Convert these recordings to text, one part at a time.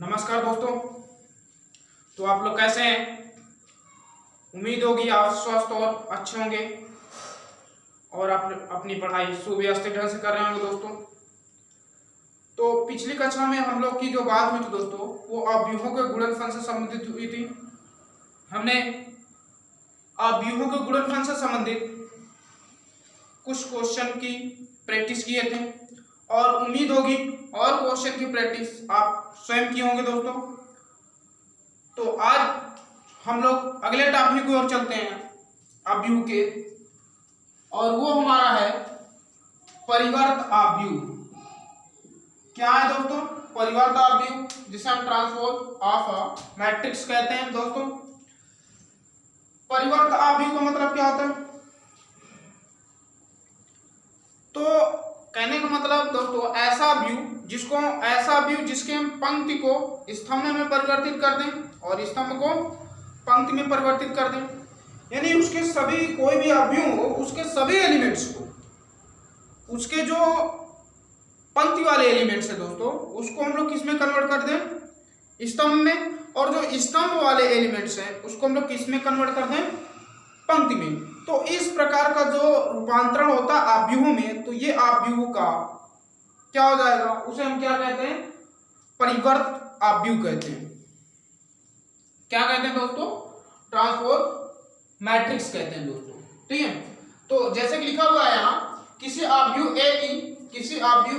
नमस्कार दोस्तों। तो आप लोग कैसे हैं? उम्मीद होगी आप स्वस्थ और अच्छे होंगे और आप अपनी पढ़ाई सुव्यवस्थित ढंग से कर रहे होंगे दोस्तों। तो पिछली कक्षा में हम लोग की जो बात हुई थी दोस्तों, वो अवयवों के गुणनफल से संबंधित हुई थी। हमने अवयवों के गुणनफल से संबंधित कुछ क्वेश्चन की प्रैक्टिस किए थे और उम्मीद होगी और क्वेश्चन की प्रैक्टिस आप स्वयं किए होंगे दोस्तों। तो आज हम लोग अगले टॉपिक की ओर चलते हैं अवयव के, और वो हमारा है परिवर्त अवयव। क्या है दोस्तों? परिवर्त अवयव, जिसे हम ट्रांसपोज ऑफ अ मैट्रिक्स कहते हैं दोस्तों। परिवर्त अवयव का मतलब क्या होता है? तो कहने का मतलब दोस्तों ऐसा अवयव जिसके हम पंक्ति को स्तंभ में परिवर्तित कर दें और स्तंभ को पंक्ति में परिवर्तित कर दें, यानी उसके सभी कोई भी अवयव हो, उसके सभी एलिमेंट्स को, उसके जो पंक्ति वाले एलिमेंट्स है दोस्तों, उसको हम लोग किस में कन्वर्ट कर दें? स्तंभ में। और जो स्तंभ वाले एलिमेंट्स हैं उसको हम लोग किस में कन्वर्ट कर दें? पंक्ति में। तो इस प्रकार का जो रूपांतरण होता है अवयवों में, तो ये अवयवों का क्या हो जाएगा? उसे हम क्या कहते हैं? परिवर्त अवयव कहते हैं। क्या कहते हैं दोस्तों? ट्रांसपोज मैट्रिक्स कहते हैं दोस्तों। ठीक है। तो जैसे कि लिखा हुआ है यहाँ, किसी अवयव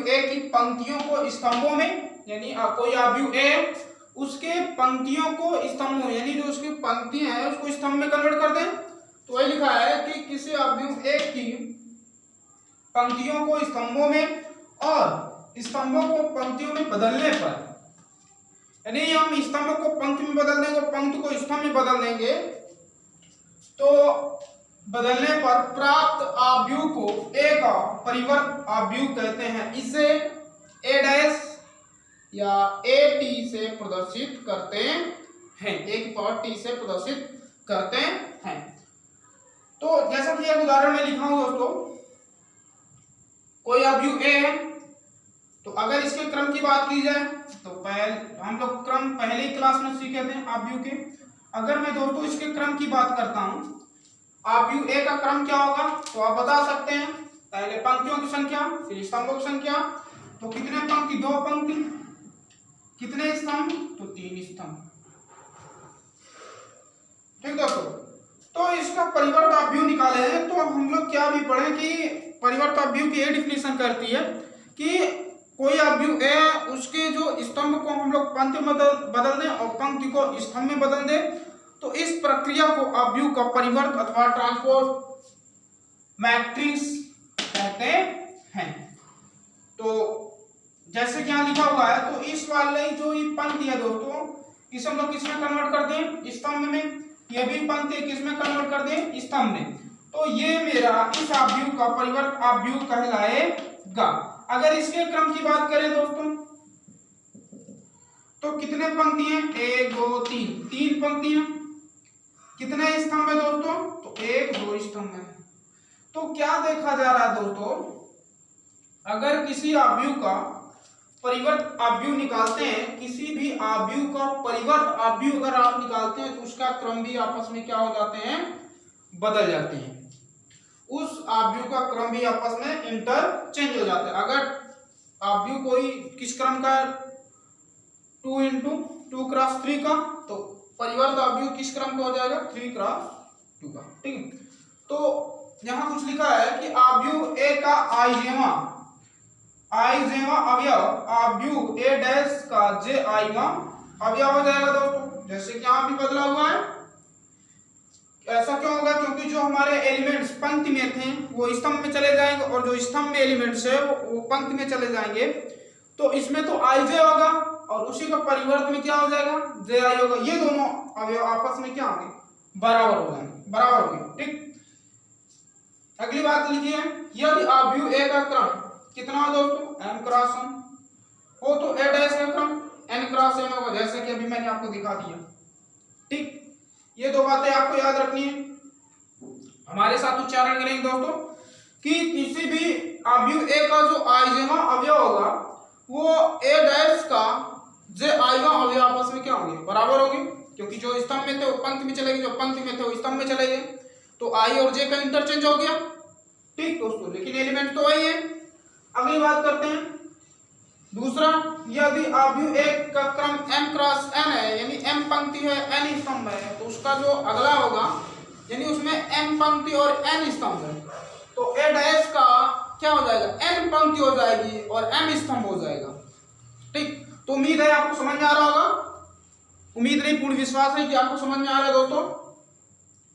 ए की पंक्तियों को स्तंभों में, यानी कोई अवयव ए उसके पंक्तियों को स्तंभों, यानी जो उसकी पंक्तियां हैं उसको स्तंभ में कन्वर्ट कर दें। तो वही लिखा है कि किसी अवयव ए की पंक्तियों को स्तंभों में और स्तंभों को पंक्तियों में बदलने पर, यानी हम स्तंभ को पंक्ति में बदल देंगे और पंक्ति को स्तंभ में बदल देंगे, तो बदलने पर प्राप्त अवयव को ए का परिवर्त अवयव कहते हैं। इसे ए डैश या ए टी से प्रदर्शित करते हैं, एक पावर टी से प्रदर्शित करते हैं। तो जैसा कि एक उदाहरण में लिखा हूं दोस्तों, कोई अवयव ए है, तो अगर इसके क्रम की बात की जाए तो हम लोग क्रम पहले ही क्लास में सीखे थे अवयव के। अगर मैं दोस्तों इसके क्रम की बात करता हूं, अवयव ए का क्रम क्या होगा तो आप बता सकते हैं। पहले पंक्तियों की संख्या, फिर स्तंभों की संख्या। तो कितने पंक्ति? 2 पंक्ति। कितने स्तंभ? तो 3 स्तंभ। ठीक दोस्तों। तो इसका परिवर्त अवयव निकाले हैं, तो हम लोग क्या भी पढ़े कि परिवर्त अवयव की ये डिफिनेशन करती है कि कोई अवयव ए, उसके जो स्तंभ को हम लोग पंक्ति में बदल दें और पंक्ति को स्तंभ में बदल दें, तो इस प्रक्रिया को अवयव का परिवर्त अथवा ट्रांसपोज मैट्रिक्स कहते हैं। तो जैसे कि यहाँ लिखा हुआ है, तो इस वाले जो ये पंक्ति है दोस्तों, इसे हम लोग किसमें कन्वर्ट कर दें? स्तंभ में। ये भी पंक्ति किसमें कन्वर्ट कर दें? स्तंभ में। तो ये मेरा इस अवयव का परिवर्त अवयव कहलाएगा। अगर इसके क्रम की बात करें दोस्तों, तो कितने पंक्ति हैं? 1 2 3 पंक्तियां। कितने स्तंभ है दोस्तों? तो 1 2 स्तंभ है। तो क्या देखा जा रहा है दोस्तों, अगर किसी अवयव का परिवर्त अवयव निकालते हैं, किसी भी अवयव का परिवर्त अवयव अगर आप निकालते हैं, तो उसका क्रम भी आपस में क्या हो जाते हैं? बदल जाते हैं। उस अवयव का क्रम भी आपस में इंटरचेंज हो जाता है। अगर अवयव कोई किस क्रम का 2 × 2 × 3 का, तो परिवर्त अवयव किस क्रम का हो जाएगा? 3 × 2 का। ठीक है। तो यहां कुछ लिखा है कि अवयव ए का आइजेमा अवयव ए डैश का जे आइमा अवयव हो जाएगा दोस्तों। जैसे कि यहां भी बदला हुआ है। ऐसा क्यों होगा? क्योंकि जो हमारे एलिमेंट्स पंक्ति में थे वो स्तंभ में चले जाएंगे, और जो स्तंभ में एलिमेंट्स है वो पंक्ति में चले जाएंगे। तो इसमें तो आई जे होगा और उसी का परिवर्त में क्या हो जाएगा? जे आई होगा। ये दोनों अवयव आपस में क्या होंगे? बराबर हो जाएंगे, बराबर होंगे। ठीक। अगली बात लिखिए, यदि अवयव ए का क्रम कितना हो दोस्तों? m × n हो, तो ए डैश का क्रम n × n होगा, जैसे कि अभी मैंने आपको दिखा दिया। ठीक। ये 2 बातें आपको याद रखनी है। हमारे साथ उच्चारण करेंगे दोस्तों कि किसी भी अवयव ए का जो आइजेमा अवयव होगा वो ए डैश का जे आएगा अवयव आपस में क्या होंगे, बराबर होंगे, क्योंकि जो स्तंभ में थे वो पंक्ति में चले गए, जो पंक्ति में थे वो स्तंभ में चले गए, तो आई और जे का इंटरचेंज हो गया। ठीक दोस्तों, लेकिन एलिमेंट तो वही है। अगली बात करते हैं दूसरा, यदि अवयव एक का क्रम m क्रॉस n है, यानी m पंक्ति है n स्तंभ है, तो उसका जो अगला होगा यानी उसमें m पंक्ति और n स्तंभ है, तो a डैश का क्या हो जाएगा, n पंक्ति हो जाएगी और m स्तंभ हो जाएगा। ठीक, तो उम्मीद है आपको समझ में आ रहा होगा, उम्मीद नहीं पूर्ण विश्वास है कि आपको समझ में आ रहा है दोस्तों।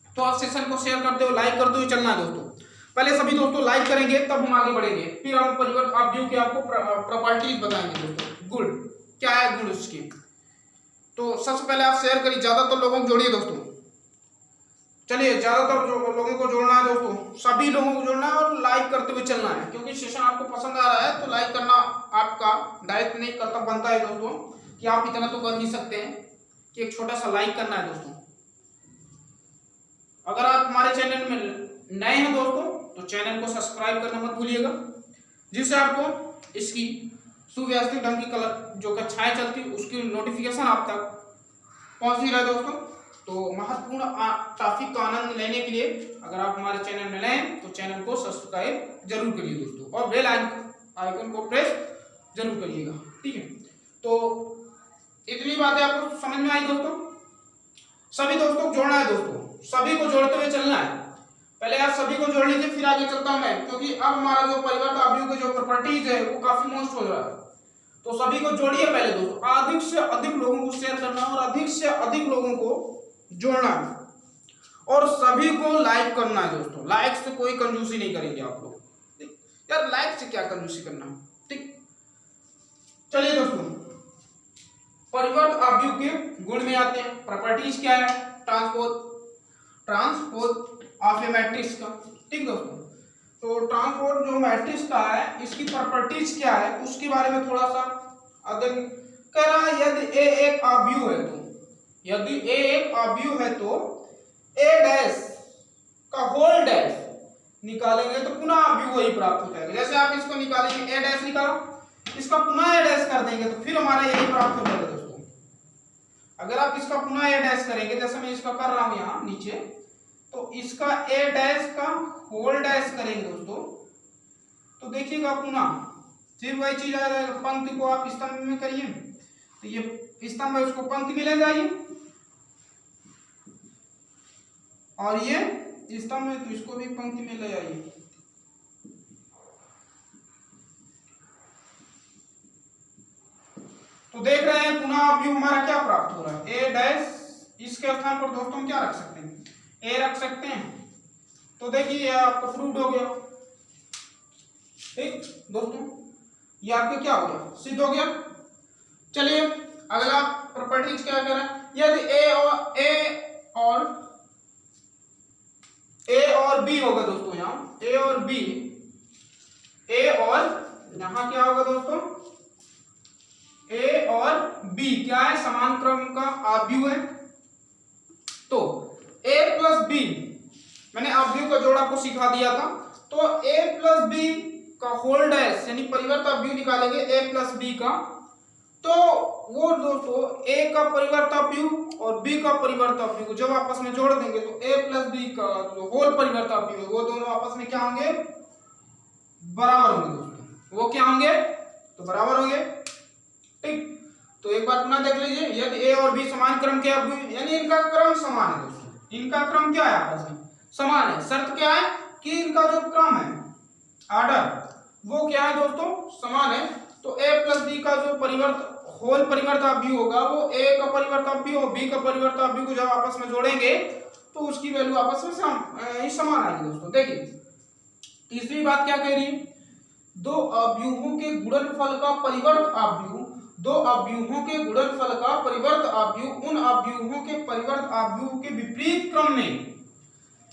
तो आप सेशन को शेयर करते हो, लाइक करते हुए चलना है दोस्तों। पहले सभी दोस्तों लाइक करेंगे तब हम आगे बढ़ेंगे, फिर हम परिवर्त अवयव के आपको प्रॉपर्टीज बताएंगे दोस्तों। गुण क्या है, गुण उसकी। तो सबसे पहले आप शेयर करिए, ज्यादातर लोगों को जोड़िए दोस्तों। चलिए, ज्यादातर लोगों को जोड़ना है दोस्तों, सभी लोगों को जोड़ना है और लाइक करते हुए चलना है, क्योंकि सेशन आपको पसंद आ रहा है तो लाइक करना आपका दायित्व नहीं, कर्तव्य बनता है दोस्तों, कि आप इतना तो कर ही सकते हैं कि एक छोटा सा लाइक करना है दोस्तों। अगर आप हमारे चैनल में नए हैं दोस्तों तो चैनल को सब्सक्राइब करना मत भूलिएगा, जिससे आपको इसकी सुव्यवस्थित ढंग की जो कक्षाएं चलती उसकी नोटिफिकेशन आप तक पहुंच रहा है दोस्तों। तो महत्वपूर्ण टॉपिक का आनंद लेने के लिए अगर आप हमारे चैनल में नए हैं तो चैनल को सब्सक्राइब जरूर करिए दोस्तों, और बेल आइकन को प्रेस जरूर करिएगा। ठीक है, तो इतनी बातें आपको समझ में आई दोस्तों। सभी दोस्तों को जोड़ना है दोस्तों, सभी को जोड़ते हुए चलना है। पहले आप सभी को जोड़ लीजिए, फिर आगे चलता हूं मैं, क्योंकि अब हमारा जो परिवर्त अवयव के जो प्रॉपर्टीज है वो काफी मोस्ट हो रहा है। तो सभी को जोड़िए पहले दोस्तों, अधिक से अधिक लोगों को शेयर करना और अधिक से अधिक लोगों को जोड़ना है, और सभी को लाइक करना है दोस्तों। लाइक से कोई कंजूसी नहीं करेंगे आप लोग, यार लाइक से क्या कंजूसी करना। ठीक, चलिए दोस्तों, परिवर्त अवयव के गुण में आते हैं। प्रॉपर्टीज क्या है, ट्रांसपोज ऑफ ए मैट्रिक्स का। ठीक दोस्तों, तो ट्रांसपोज जो मैट्रिक्स का है इसकी प्रॉपर्टीज क्या है उसके बारे में थोड़ा सा अध्ययन कर रहा है। यदि ए एक अवयव है तो, यदि ए एक अवयव है तो ए डैश का होल डैश निकालेंगे तो पुनः अवयव वही प्राप्त हो जाएगा। जैसे आप इसको निकालेंगे, ए डैश निकाला, इसका पुनः ए डैश कर देंगे तो फिर हमारा यही प्राप्त हो जाएगा दोस्तों। अगर आप इसका पुनः ए डैश करेंगे, जैसे मैं इसका कर रहा हूं यहाँ नीचे, तो इसका ए डैश का होल डैश करेंगे दोस्तों, तो देखिएगा पुनः फिर वही चीज आ जाएगा। पंक्ति को आप स्तंभ में करिए, तो ये स्तंभ है उसको पंक्ति में ले जाइए, और ये स्तंभ है तो इसको भी पंक्ति में ले आइए। तो देख रहे हैं पुनः अवयव हमारा क्या प्राप्त हो रहा है, ए डैश। इसके स्थान पर दोस्तों क्या रख सकते हैं, ए रख सकते हैं, तो देखिए ये आपका प्रूव्ड हो गया। ठीक दोस्तों, ये आपका क्या हो गया, सिद्ध हो गया। चलिए अगला प्रॉपर्टीज क्या करें, यदि ए और बी होगा दोस्तों, यहाँ ए और बी, ए और यहाँ क्या होगा दोस्तों, ए और बी क्या है, समान क्रम का अवयव है। तो ए प्लस बी, मैंने अवयव का जोड़ आपको सिखा दिया था, तो ए प्लस बी का होल डैश यानी परिवर्त अवयव निकालेंगे ए प्लस बी का, तो वो दोस्तों ए का परिवर्त अवयव और बी का परिवर्त अवयव जब आपस में जोड़ देंगे तो ए प्लस बी का जो होल परिवर्त अवयव है वो दोनों आपस में क्या होंगे, बराबर होंगे दोस्तों। वो क्या होंगे, तो बराबर होंगे। ठीक, तो एक बार पुनः देख लीजिए, यदि ए और बी समान क्रम के अवयव यानी इनका क्रम समान है दोस्तों, इनका क्रम क्या है, आपस में समान है। शर्त क्या है कि इनका जो क्रम है ऑर्डर वो क्या है दोस्तों, समान है। तो ए प्लस बी का जो होल परिवर्त अवयव होगा वो ए का परिवर्त अवयव और बी का परिवर्त अवयव को जब आपस में जोड़ेंगे तो उसकी वैल्यू आपस में समान आएगी दोस्तों। देखिए तीसरी बात क्या कह रही है, दो अवयवों के गुणनफल का परिवर्त अवयव, दो अवयवों के गुणनफल का परिवर्त अवयव उन अवयवों के परिवर्त अवयव के विपरीत क्रम में,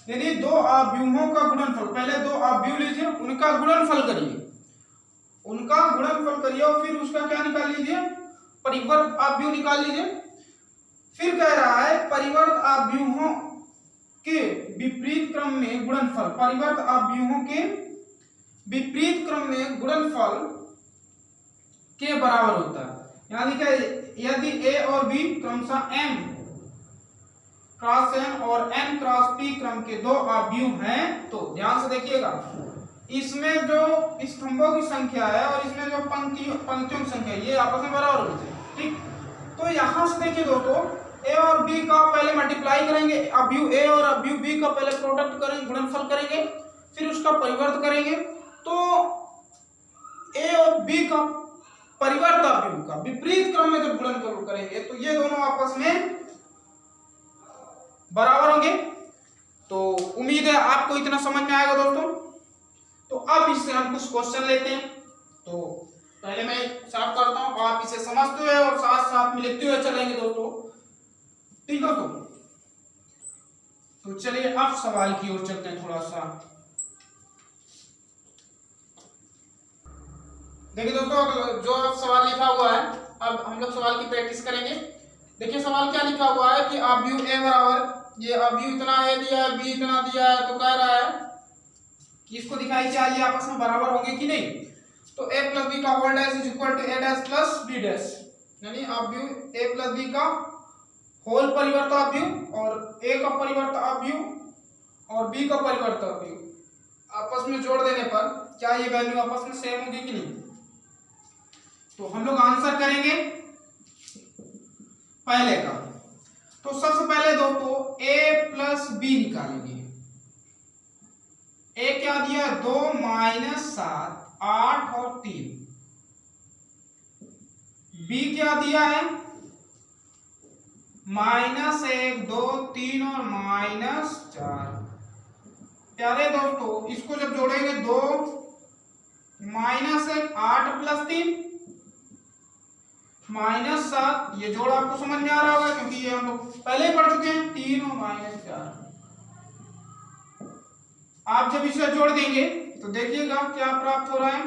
यानी दो अवयवों का गुणनफल, पहले दो अवयव लीजिए उनका गुणनफल करिए, उनका गुणनफल करिए और फिर उसका क्या निकाल लीजिए, परिवर्त अवयव निकाल लीजिए। फिर कह रहा है परिवर्त अवयवों के विपरीत क्रम में गुणनफल, परिवर्त अवयवों के विपरीत क्रम में गुणनफल के बराबर होता है। यानी क्या यदि ए और बी क्रमशः m क्रॉस n और n क्रॉस p क्रम के दो अवयव हैं, तो ध्यान से देखिएगा, इसमें जो स्तंभों की संख्या है और इसमें जो पंक्तियों की संख्या है ये आपस में बराबर होनी चाहिए, ठीक। तो यहां से देखिए दोस्तों, ए और बी का पहले मल्टीप्लाई करेंगे, अवयव ए और अवयव बी का पहले प्रोडक्ट करेंगे, गुणनफल करेंगे, फिर उसका परिवर्त करेंगे। तो ए और बी का परिवर्त अवयव का विपरीत क्रम में जब गुणनफल करेंगे तो ये दोनों आपस में बराबर होंगे। तो उम्मीद है आपको इतना समझ में आएगा दोस्तों। तो अब इससे हम कुछ क्वेश्चन लेते हैं। तो पहले मैं साफ करता हूं, आप इसे समझते हुए और साथ साथ में लिखते हुए चलेंगे दोस्तों, ठीक है दोस्तों। तो चलिए अब सवाल की ओर चलते हैं थोड़ा सा। देखिए दोस्तों, जो अब सवाल लिखा हुआ है, अब हम लोग सवाल की प्रैक्टिस करेंगे। देखिए सवाल क्या लिखा हुआ है कि अवयव ए बराबर, ये अवयव इतना ए दिया है, बी इतना दिया है, तो कह रहा है कि इसको दिखाई चाहिए आपस में बराबर होंगे कि नहीं। तो a प्लस बी का whole dash is equal to a dash plus b dash, यानी अवयव a प्लस b का होल परिवर्त अवयव और a का परिवर्त अवयव और b का परिवर्त अवयव आपस में जोड़ देने पर क्या ये वैल्यू आपस में सेम होगी कि नहीं। तो हम लोग आंसर करेंगे पहले का। तो सबसे पहले दोस्तों a प्लस बी निकालेंगे। a क्या दिया, 2 माइनस 7 8 और 3। b क्या दिया है, माइनस 1 2 3 और माइनस 4। प्यारे दोस्तों इसको जब जोड़ेंगे 2 माइनस 1 8 प्लस 3 माइनस 7, ये जोड़ आपको समझ में आ रहा होगा क्योंकि ये हम लोग पहले ही पढ़ चुके हैं। 3 और माइनस 4, आप जब इसे जोड़ देंगे तो देखिएगा क्या प्राप्त हो रहा है,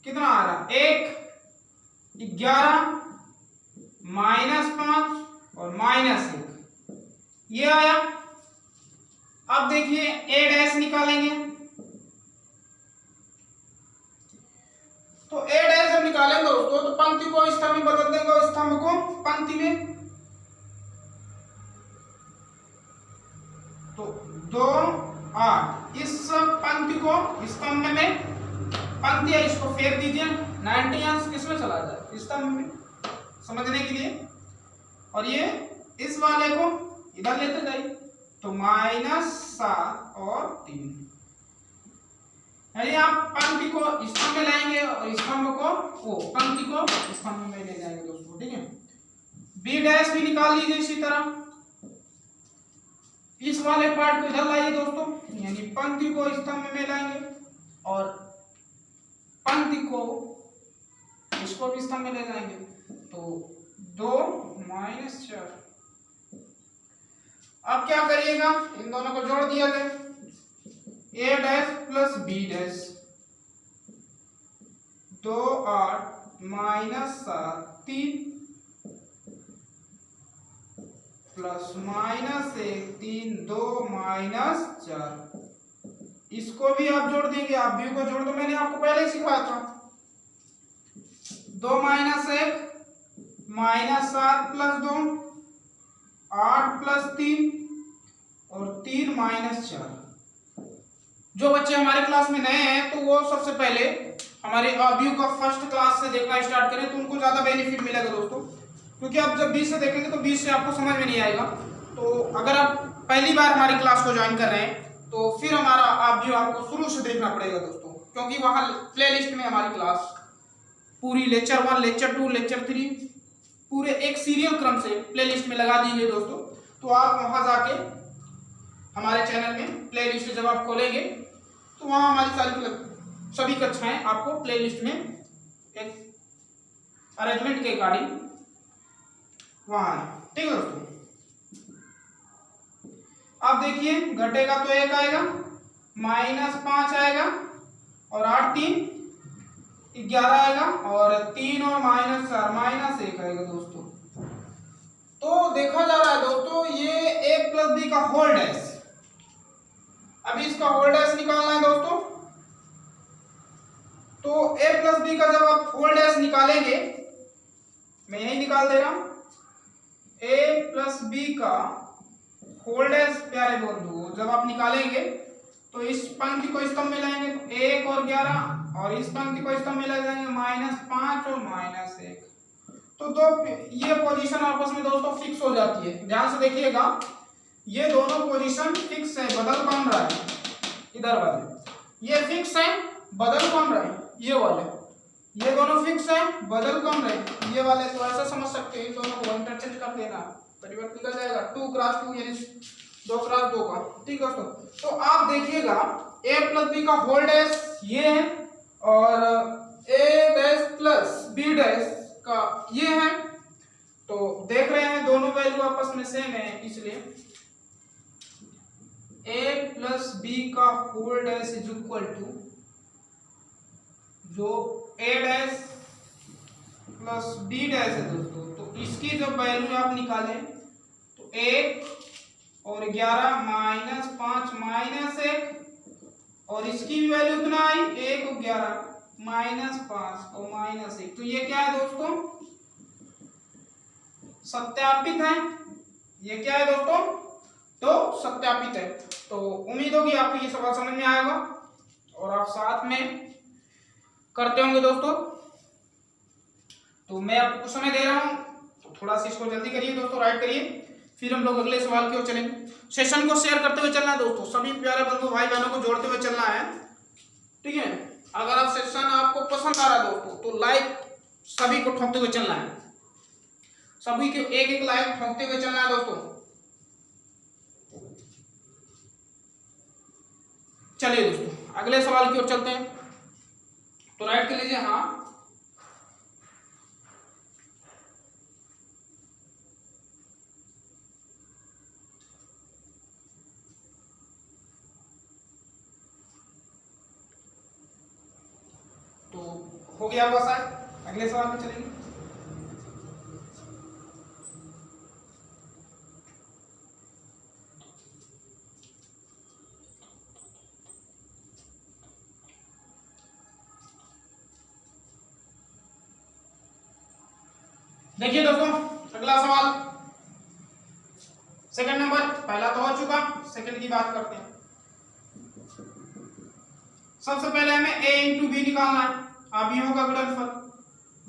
कितना आ रहा है, 1 11 माइनस 5 और माइनस 1, ये आया। अब देखिए a डैश निकालेंगे। तो a डैश जब निकालेंगे दोस्तों तो पंक्ति को स्तंभ में बदल देंगे और स्तंभ को पंक्ति में। तो 2 8, इस पंक्ति को स्तंभ में, पंक्ति है इसको फेर दीजिए, 90 अंश किसमें चला जाए, स्तंभ में, समझने के लिए। और ये इस वाले को इधर लेते जाइए, तो माइनस 7 और 3, यानी आप पंक्ति को स्तंभ में लाएंगे और स्तंभ को पंक्ति को स्तंभ में ले जाएंगे दोस्तों, ठीक है। बी डैश भी निकाल लीजिए इसी तरह, इस वाले पार्ट को इधर लाइए दोस्तों, यानी पंक्ति को स्तंभ में लाएंगे और पंक्ति को इसको भी स्तंभ में ले जाएंगे। तो 2 माइनस 4। अब क्या करिएगा, इन दोनों को जोड़ दिया जाए, a dash plus b dash, 2 8 minus 7 3 plus minus 1 3 2 minus 4, इसको भी आप जोड़ देंगे। आप व्यू को जोड़ दो, मैंने आपको पहले ही सिखाया था। 2 माइनस 1 माइनस 7 प्लस 2 8 प्लस 3 और 3 माइनस 4। जो बच्चे हमारे क्लास में नए हैं तो वो सबसे पहले हमारे अवयव का फर्स्ट क्लास से देखना स्टार्ट करें, तो उनको ज्यादा बेनिफिट मिलेगा दोस्तों, क्योंकि आप जब 20 से देखेंगे तो 20 से आपको समझ में नहीं आएगा। तो अगर आप पहली बार हमारी क्लास को ज्वाइन कर रहे हैं तो फिर हमारा अवयव आपको शुरू से देखना पड़ेगा दोस्तों, क्योंकि वहाँ प्ले लिस्ट में हमारी क्लास पूरी लेक्चर 1 लेक्चर 2 लेक्चर 3 पूरे एक सीरियल क्रम से प्ले लिस्ट में लगा दी गई दोस्तों। तो आप वहाँ जाके हमारे चैनल में प्ले लिस्ट जब आप खोलेंगे तो वहाँ हमारी सभी कक्षाएं आपको प्ले लिस्ट में एक अरेंजमेंट के अकॉर्डिंग वहाँ है, ठीक है दोस्तों। अब देखिए घटेगा तो 1 आएगा, माइनस 5 आएगा और 8 3 11 आएगा और 3 और माइनस 4 माइनस 1 आएगा दोस्तों। तो देखा जा रहा है दोस्तों ये a प्लस बी का होल डैश, अभी इसका होल डैश निकालना है दोस्तों। तो a प्लस बी का जब आप होल डैश निकालेंगे, मैं यही निकाल दे रहा हूं, ए प्लस बी का होल डैश प्यारे बंधु जब आप निकालेंगे तो इस पंक्ति को स्तंभ में लाएंगे तो 1 और 11 और इस पंक्ति को स्तंभ में ला जाएंगे -5 और -1। तो दो ये पोजीशन आपस में दोस्तों फिक्स हो जाती है। ध्यान से देखिएगा, ये दोनों पोजीशन फिक्स है, बदल कौन रहा है, इधर वाले ये फिक्स है, बदल कौन रहा है, ये वाले, ये दोनों फिक्स है, बदल कौन रहे, ये वाले। तो ऐसा समझ सकते हैं, दोनों को इंटरचेंज कर देना, परिवर्तन निकल जाएगा 2 × 2 यानी 2 × 2 का। ठीक है दोस्तों, तो आप देखिएगा a प्लस बी का होल डैश ये है और a dash plus b dash का ये है। तो देख रहे हैं दोनों वैल्यू आपस में सेम है, इसलिए a प्लस b का whole dash is equal to जो a dash plus b dash है दोस्तों, तो इसकी जब वैल्यू आप निकालें तो 1 और 11 -5 -1 और इसकी भी वैल्यू कितना आई 1 और 11 -5 और -1। तो ये क्या है दोस्तों, सत्यापित है। ये क्या है दोस्तों, तो सत्यापित है। तो उम्मीद होगी आपको ये सवाल समझ में आएगा और आप साथ में करते होंगे दोस्तों। तो मैं आपको समय दे रहा हूं, तो थोड़ा सा इसको जल्दी करिए दोस्तों, राइट करिए, फिर हम लोग अगले सवाल की ओर चलेंगे। सेशन को शेयर करते हुए चलना है दोस्तों, सभी प्यारे बंधु भाई बहनों को जोड़ते हुए चलना है। ठीक है, अगर आप सेशन आपको पसंद आ रहा है दोस्तों तो लाइक सभी को ठोकते हुए चलना है, सभी को एक एक लाइक ठोकते हुए चलना है दोस्तों। चलिए दोस्तों अगले सवाल की ओर चलते हैं, तो राइट कर लीजिए। हाँ, तो हो गया होगा शायद, अगले सवाल में चलेंगे। देखिए दोस्तों अगला सवाल, सेकंड नंबर, पहला तो हो चुका, सेकंड की बात करते हैं। सबसे पहले हमें a इंटू बी निकालना है। अभियों का गुणनफल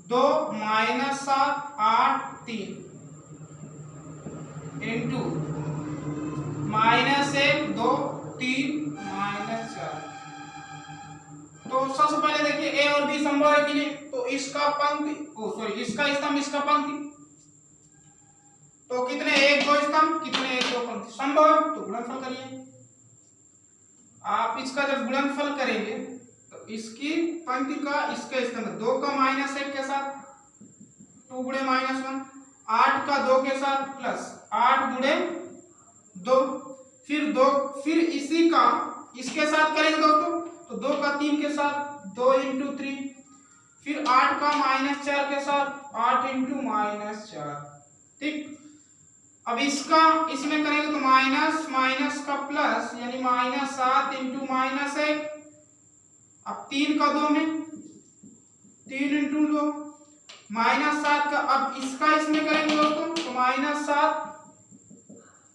2 -7 8 3 इंटू -1 2 3 -4। तो सबसे पहले देखिए a और b संभव है कि नहीं, तो इसका पंक्ति इसका स्तंभ इसका पंक्ति, तो कितने 1 2 स्तंभ, कितने 1 2 पंक्ति, संभव है, तो गुणनफल करिए। आप इसका जब गुणनफल करेंगे तो इसकी पंक्ति का इसका स्तंभ 2 का -1 के साथ 2 × -1, 8 का 2 के साथ प्लस 8 × 2, फिर इसी का इसके साथ करेंगे दोस्तों, तो 2 का 3 के साथ 2 × 3, फिर 8 का -4 के साथ 8 × -4। ठीक, अब इसका इसमें करेंगे तो माइनस माइनस का प्लस यानी -7 × -1, अब 3 का 2 में 3 × 2 -7 का, अब इसका इसमें करेंगे दोस्तों तो -7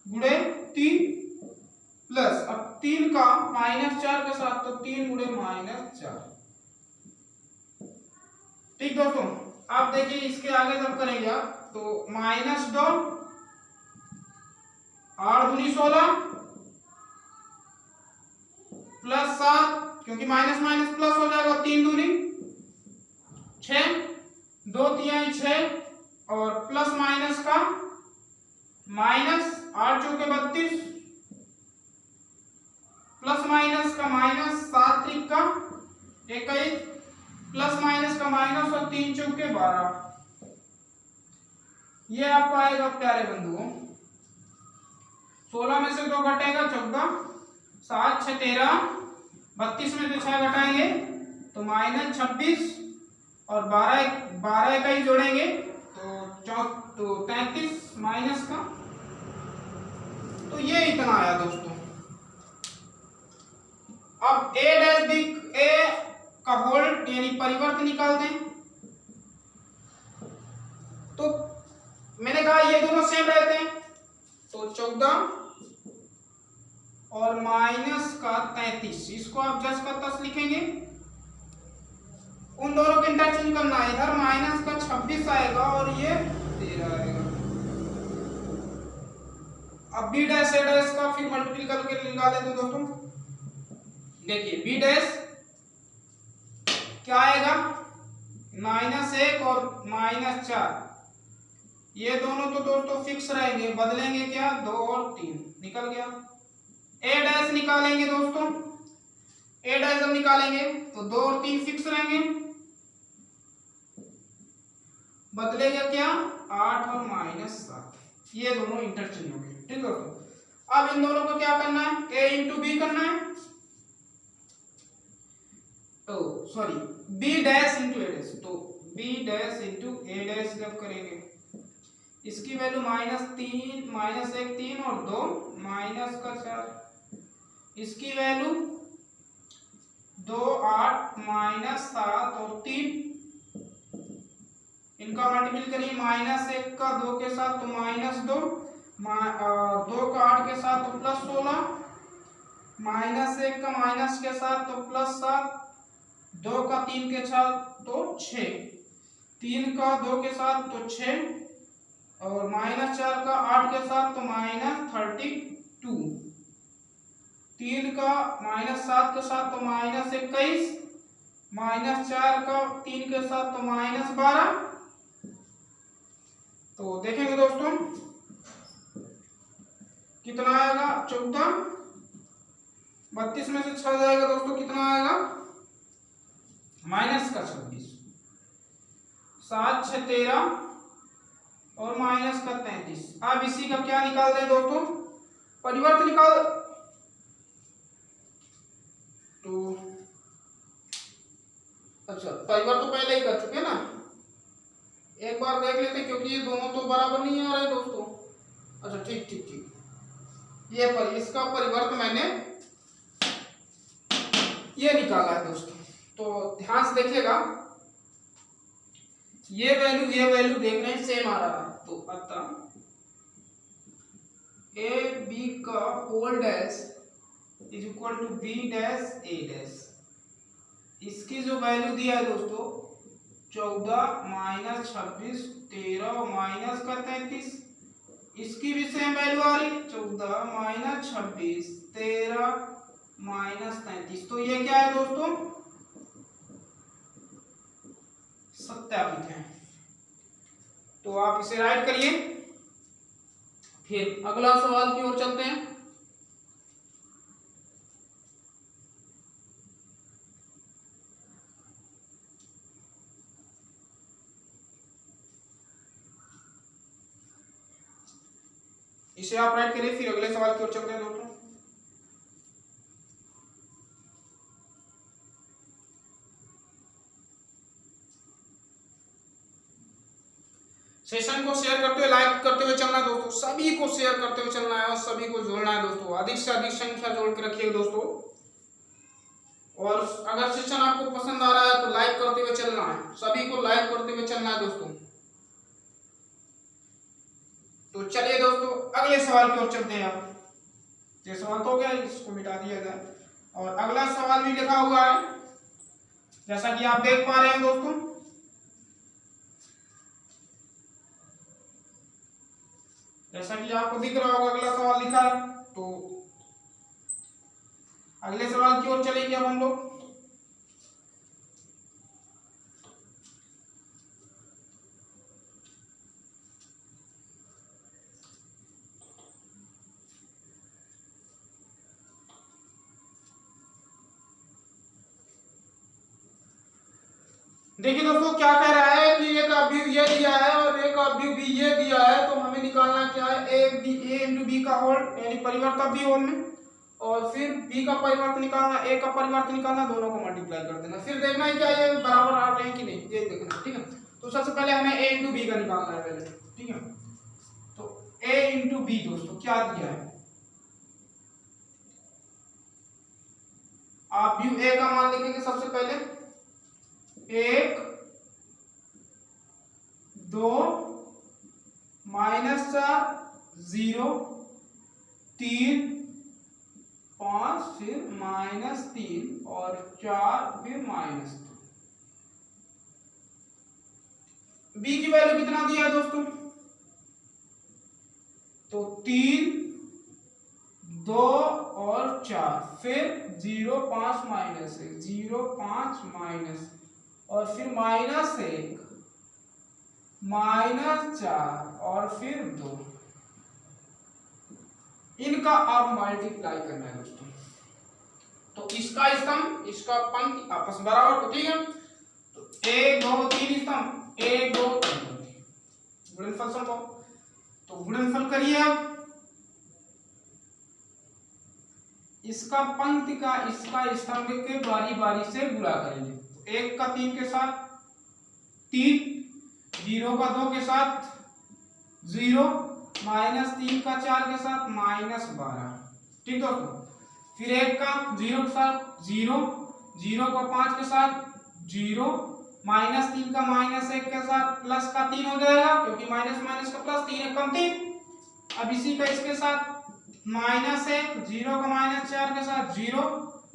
× 3 प्लस अब 3 का -4 के साथ तो 3 × -4। ठीक दोस्तों, आप देखिए इसके आगे जब करेंगे आप तो -2 8 दूनी 16 प्लस 7, क्योंकि माइनस माइनस प्लस हो जाएगा, 3 दूनी 6 2 3 6 और प्लस माइनस का माइनस 8 चौके 32 प्लस माइनस का माइनस 7 त्रिक का 21 प्लस माइनस का माइनस और 3 चौके 12। ये आपको आएगा प्यारे बंधुओं 16 में से 2 घटेगा 14 7 6 13 32 में से 6 घटाएंगे तो -26 और 12 का ही जोड़ेंगे तो 33 माइनस का, तो ये इतना आया दोस्तों। अब a डैश बी a का होल यानी परिवर्त निकाल दें, तो देखा ये दोनों सेम रहते हैं, तो 14 और माइनस का 33, इसको आप जस का तस लिखेंगे। उन दोनों को इंटरचेंज करना है, इधर माइनस का 26 आएगा और ये 13 आएगा। अब बी डैश ए डैश का फिर मल्टीप्लाई करके निकाल देते हैं दोस्तों। देखिए बी डैश क्या आएगा, -1 और -4, ये दोनों तो दोस्तों फिक्स रहेंगे, बदलेंगे क्या, 2 और 3 निकल गया। ए डैश निकालेंगे दोस्तों, ए डैश जब निकालेंगे तो 2 और 3 फिक्स रहेंगे, बदलेगा क्या, 8 और -7, ये दोनों इंटरचेंज हो गए। ठीक है दोस्तों, अब इन दोनों को क्या करना है, ए इंटू बी करना है, तो सॉरी बी डैश इंटू ए डैश, तो बी डैश इंटू ए डैश जब करेंगे इसकी वैल्यू -3 -1 3 और 2 -4, इसकी वैल्यू 2 8 -7 और 3, इनका मल्टीपल करिए, -1 का 2 के साथ तो -2, 2 का 8 के साथ तो +16, -1 का माइनस के साथ तो +7, 2 का 3 के साथ तो 6, 3 का 2 के साथ तो 6 और -4 का 8 के साथ तो -32, 3 का -7 के साथ तो -21, -4 का 3 के साथ तो -12। तो देखेंगे दोस्तों कितना आएगा, 14, 32 में से 6 जाएगा दोस्तों, कितना आएगा, -26, 7 6 13 और -33। अब इसी का क्या निकाल दें दोस्तों, परिवर्त निकाल, तो अच्छा परिवर्त तो पहले ही कर चुके ना, एक बार देख लेते क्योंकि ये दोनों तो बराबर नहीं आ रहे दोस्तों। अच्छा ठीक ठीक ठीक, ये पर इसका परिवर्त मैंने ये निकाला है दोस्तों, तो ध्यान से देखिएगा, ये वैल्यू देख रहे हैं सेम आ रहा है, तो अतः ए बी का whole dash is equal to b dash a dash, इसकी जो वैल्यू दिया है दोस्तों 14 -26 13 -33, इसकी भी सेम वैल्यू आ रही, 14 -26 13 -33, तो ये क्या है दोस्तों, सत्यापित है। तो आप इसे राइट करिए, फिर अगला सवाल की ओर चलते हैं। इसे आप राइट करिए, फिर अगले सवाल की ओर चलते हैं दोस्तों। सेशन को शेयर करते हुए, लाइक करते हुए चलना है दोस्तों, सभी को शेयर करते हुए चलना है और सभी को जोड़ना है दोस्तों, अधिक से अधिक संख्या जोड़ के रखिएगा दोस्तों। और अगर सेशन आपको पसंद आ रहा है तो लाइक करते हुए चलना है, सभी को लाइक करते हुए चलना है दोस्तों। तो चलिए दोस्तों अगले सवाल की ओर चलते हैं। आप ये सवाल तो हो गया, इसको मिटा दिया जाए, और अगला सवाल भी लिखा हुआ है जैसा कि आप देख पा रहे हैं दोस्तों। जैसा कि आपको दिख रहा होगा अगला सवाल लिखा है, तो अगले सवाल की ओर चलेंगे अब हम लोग। देखिए दोस्तों क्या कह रहा है कि एक अवयव ये दिया है और एक अवयव भी ये दिया है, तो हमें निकालना क्या है, ए इंटू बी का होल यानी परिवर्त बी होल में, और फिर बी का परिवर्त निकालना, ए का परिवर्त निकालना, दोनों को मल्टीप्लाई कर देना, फिर देखना है क्या ये बराबर आ रहे हैं कि नहीं, ये देखना। ठीक है, तो सबसे पहले हमें ए इंटू बी का निकालना है पहले। ठीक है, तो ए इंटू बी दोस्तों क्या दिया है, आप व्यू ए का मान लिखेंगे सबसे पहले, 1 2 -4 0 3 5 फिर -3 और 4 फिर -2। बी की वैल्यू कितना दिया है दोस्तों? तो 3 2 और 4 फिर 0 5 -1 0 5 माइनस और फिर -1 -4 और फिर 2। इनका आप मल्टीप्लाई करना है दोस्तों। तो इसका स्तंभ इसका पंक्ति आपस में बराबर, तो ठीक है। तो 1 2 3 स्तंभ 1 2 3 गुणनफल संभव। तो गुणनफल करिए आप। इसका पंक्ति का इसका स्तंभ के बारी बारी से गुणा करेंगे। तो 1 का 3 के साथ 3, 0 का 2 के साथ 0, -3 का 4 के साथ -12। ठीक दोस्तों। फिर 1 का 0 के साथ 0, 0 का 5 के साथ 0, -3 का -1 के साथ प्लस का 3 हो जाएगा, क्योंकि माइनस माइनस का प्लस 3 कम 3। अब इसी का इसके साथ -1, 0 का -4 के साथ 0,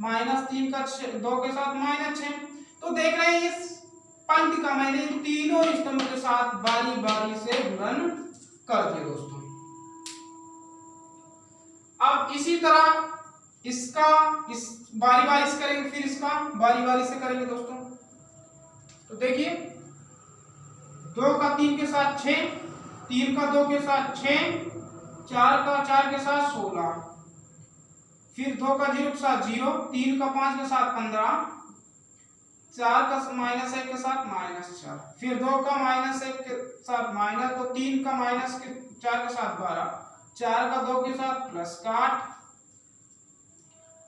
-3 का 2 के साथ -6। तो देख रहे हैं इस पंक्ति का मैंने तीनों स्तंभ के साथ बारी बारी से गुणन कर दिया दोस्तों। अब इसी तरह इसका इस बारी बारी से करेंगे, फिर इसका बारी बारी से करेंगे दोस्तों। तो देखिए 2 का 3 के साथ 6, 3 का 2 के साथ 6, 4 का 4 के साथ 16, फिर 2 का 0 के साथ 0, 3 का 5 के साथ 15, 4 का -1 के साथ -4, फिर 2 का -1 के साथ माइनस, तो 3 का -4 के साथ 12, 4 का 2 के साथ प्लस का 8।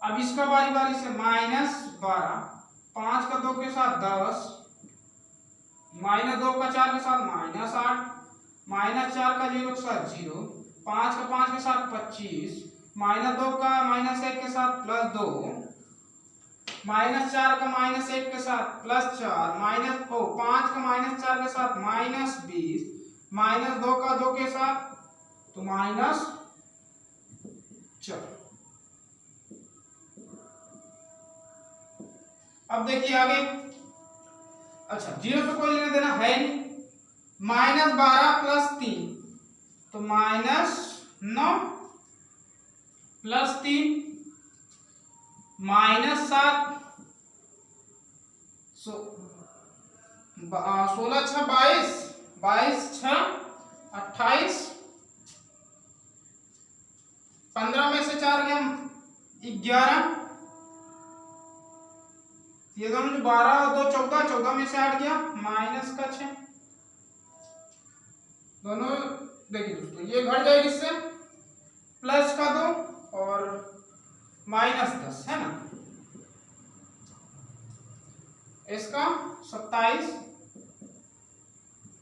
अब इसका बारी बारी से -12, 5 का 2 के साथ 10, -2 का 4 के साथ -8, -4 का 0 के साथ 0, 5 का 5 के साथ 25, -2 का -1 के साथ +2, -4 का -1 के साथ +4, -5 का -4 के साथ -20, -2 का 2 के साथ तो -4। अब देखिए आगे। अच्छा, 0 से कोई लेना देना है नहीं। -12 + 3 तो -9 + 3 -7, 16 6 22, 22 6 28, 15 में से 4 गया 11, ये दोनों 12 और 2 14, 14 में से 8 गया -6। दोनों देखिए दोस्तों, ये घट जाएगी इससे, प्लस का 2 और -10 है ना। इसका 27,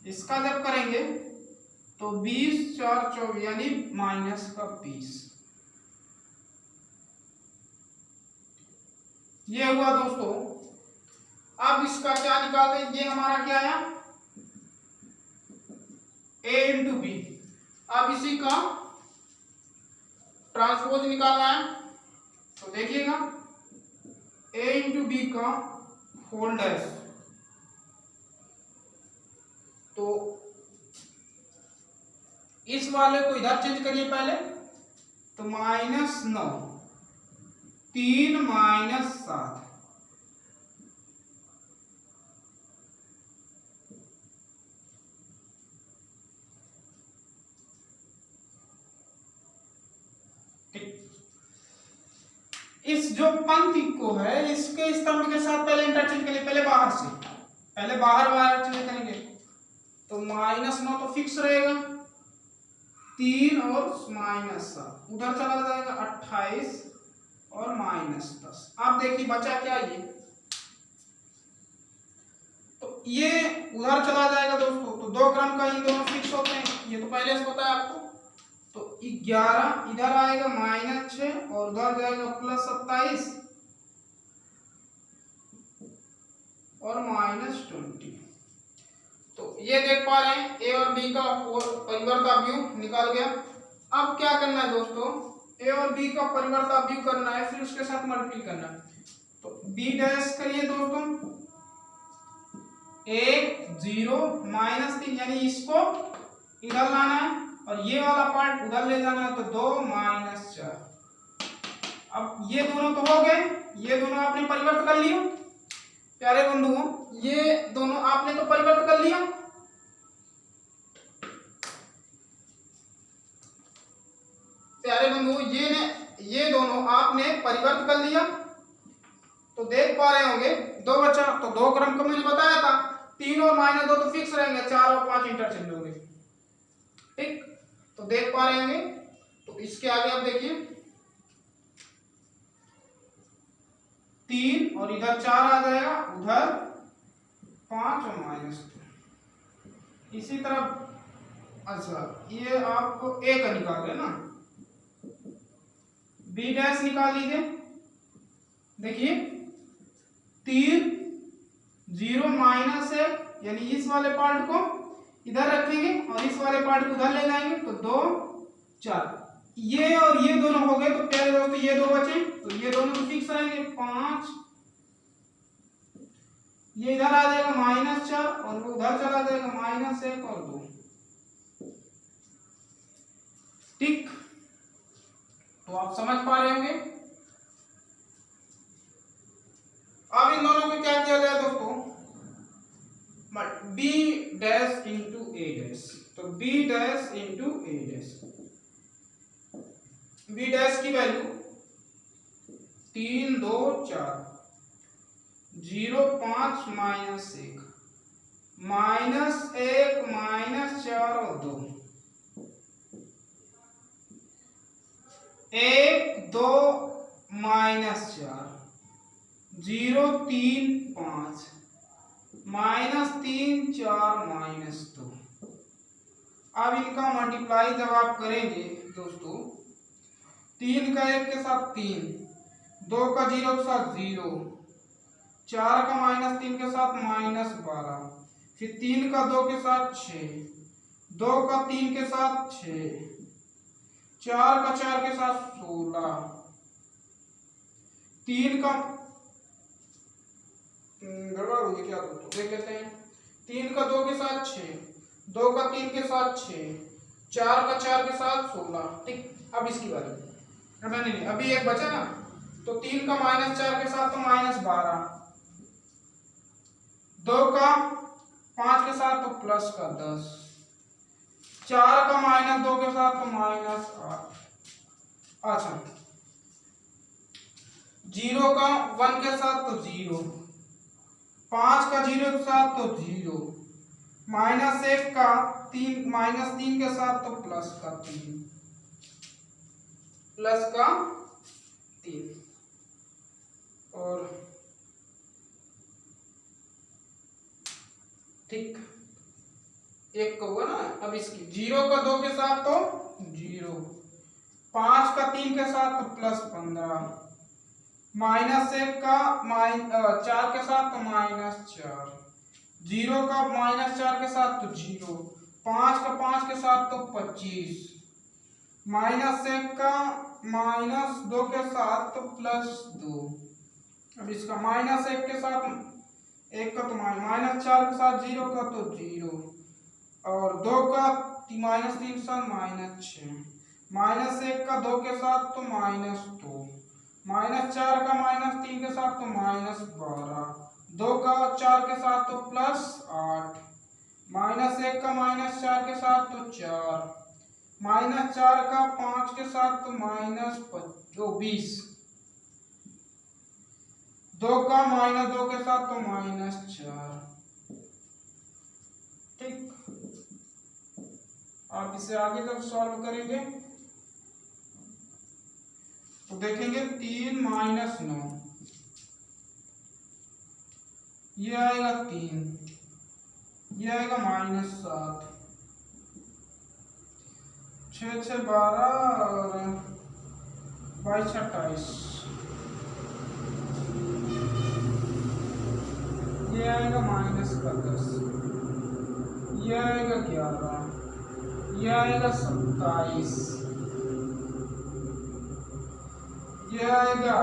इसका जब करेंगे तो 20 4 24 यानी -20। ये हुआ दोस्तों। अब इसका क्या निकालते हैं? ये हमारा क्या है? a × b। अब इसी का ट्रांसपोज निकालना है। तो देखिएगा a × b का होल डैश, तो इस वाले को इधर चेंज करिए पहले। तो -9 3 -7, इस जो पंक्ति को है इसके स्तंभ के साथ पहले इंटरचेंज करिए, पहले बाहर चेंज करेंगे। तो -9 तो फिक्स रहेगा, 3 और -7 उधर चला जाएगा 28 और -10। अब देखिए बचा क्या ये, तो ये उधर चला जाएगा दोस्तों। तो 2 क्रम का इन दोनों फिक्स होते हैं, ये तो पहले से पता है आपको। तो 11 इधर आएगा -6 और उधर जाएगा +27 और -20। तो तो ये देख पा रहे हैं ए और बी का परिवर्त अवयव निकाल गया। अब क्या करना है दोस्तों, ए और बी का परिवर्त अवयव करना है, फिर उसके साथ मल्टीप्लाई करना है। तो बी डैश करिए दोस्तों, 1 0 -3 यानी इसको इधर लाना है और ये वाला पार्ट उधर ले जाना है, तो 2 - 4। अब ये दोनों तो हो गए, ये दोनों आपने परिवर्त कर लिया प्यारे बंधुओं, ये दोनों आपने तो परिवर्त कर लिया। प्यारे बंधुओं ये दोनों आपने परिवर्त कर लिया। तो देख पा रहे होंगे 2 बचा, तो 2 क्रम का मैंने बताया था, 3 और -2 तो फिक्स रहेंगे, 4 और 5 इंटरचेंज होंगे। ठीक, तो देख पा रहे होंगे। तो इसके आगे आप देखिए 3 और इधर 4 आ जाएगा, उधर 5 और -2। इसी तरह अच्छा ये आपको ए का निकाल रहे ना, बी डैश निकाल लीजिए। देखिए 3 0 -1 यानी इस वाले पार्ट को इधर रखेंगे और इस वाले पार्ट को उधर ले जाएंगे, तो 2 4 ये और ये दोनों हो गए। तो प्यारे दोस्तों ये 2 बचे, तो ये दोनों तो फिक्स रहेंगे, 5 ये इधर आ जाएगा -4 और वो उधर चला जाएगा -1 और 2। ठीक, तो आप समझ पा रहे होंगे। अब इन दोनों को क्या किया जाए दोस्तों, बी डैश इंटू ए डैश। तो बी डैश इंटू ए डैश, बी डैश की वैल्यू 3 2 4 0 5 -1 -1 -4 और 2 1 2 -4 0 3 5 -3 4 -2। अब इनका मल्टीप्लाई जब आप करेंगे दोस्तों, 3 का 1 के साथ 3, 2 का 0 के साथ 0, 4 का -3 के साथ -12, फिर 3 का 2 के साथ 6, 2 का 3 के साथ 6, 4 का 4 के साथ 16, 3 का गड़बड़ होगी क्या दोस्तों, देख लेते हैं। 3 का 2 के साथ 6, 2 का 3 के साथ 6, 4 का 4 के साथ 16। ठीक, अब इसकी बारी, नहीं अभी एक बचा ना, तो 3 का -4 के साथ तो -12, 2 का 5 के साथ तो प्लस का 10, 4 का -2 के साथ तो -8। अच्छा 0 का 1 के साथ तो 0, 5 का 0 के साथ तो 0, -1 का 3 के साथ तो प्लस का 3, और ठीक एक का हुआ ना। अब इसकी 0 का 2 के साथ तो 0, 5 का 3 के साथ तो +15, -1 का 4 के साथ तो -4, 0 का -4 के साथ तो 0, 5 का 5 के साथ तो 25, -1 का -2 के साथ तो +2। अब इसका -1 के साथ 1 का तो -4 के साथ 0 का तो 0, और 2 का -3 के साथ -6, -1 का 2 के साथ तो -2, -4 का -3 के साथ तो -12, 2 का 4 के साथ तो +8, -1 का -4 के साथ तो 4, -4 का 5 के साथ तो -20, 2 का -2 के साथ तो -4। ठीक, आप इसे आगे जब सॉल्व करेंगे तो देखेंगे 3 - 9, ये आएगा 3, ये आएगा -7, 6 6 12 और 22 28, ये आएगा -10। ये आएगा 11, ये आएगा 27, ये आएगा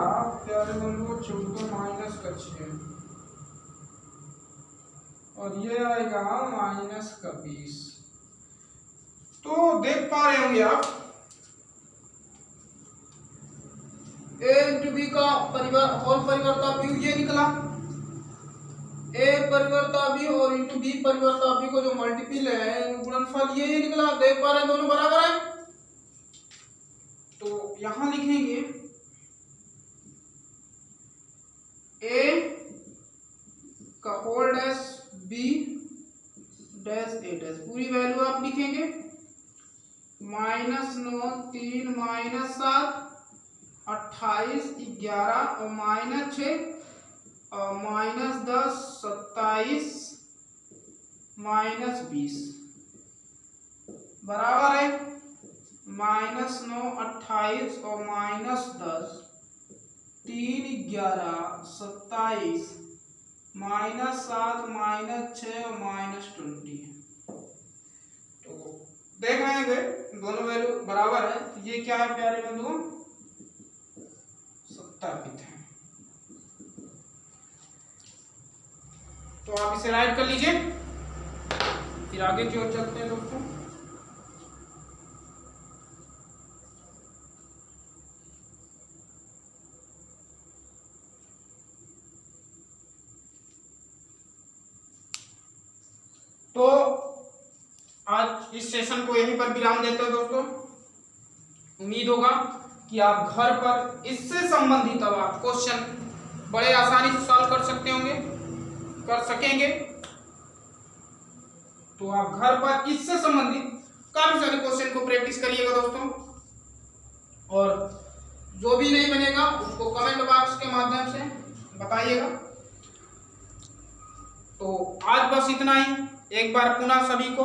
प्यारे बंधुओं 14 माइनस का 6, और ये आएगा माइनस का 20। तो देख पा रहे होंगे आप a इंटू बी का होल परिवर्ता b ये निकला, a परिवर्ता b और इंटू b परिवर्ता b को जो मल्टीपल है गुणनफल ये निकला। देख पा रहे हैं दोनों बराबर है। तो यहां लिखेंगे a का whole dash b dash a dash, पूरी वैल्यू आप लिखेंगे -9 3 -7 28 11 और -6 और -10 27 -20 बराबर है -9 28 और -10 3 11 27 -7 -6 और -20। तो देख रहे हैं दोनों वैल्यू बराबर है। तो ये क्या है प्यारे बंधुओं, सत्यापित है। तो आप इसे राइट कर लीजिए, फिर आगे की ओर चलते हैं दोस्तों। तो आज इस सेशन को यहीं पर विराम देते हैं दोस्तों। उम्मीद होगा कि आप घर पर इससे संबंधित अब आप क्वेश्चन बड़े आसानी से सॉल्व कर सकते होंगे, कर सकेंगे। तो आप घर पर इससे संबंधित काफी सारे क्वेश्चन को प्रैक्टिस करिएगा दोस्तों, और जो भी नहीं बनेगा उसको कमेंट बॉक्स के माध्यम से बताइएगा। तो आज बस इतना ही। एक बार पुनः सभी को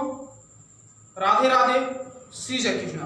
राधे राधे, श्री जय कृष्णा।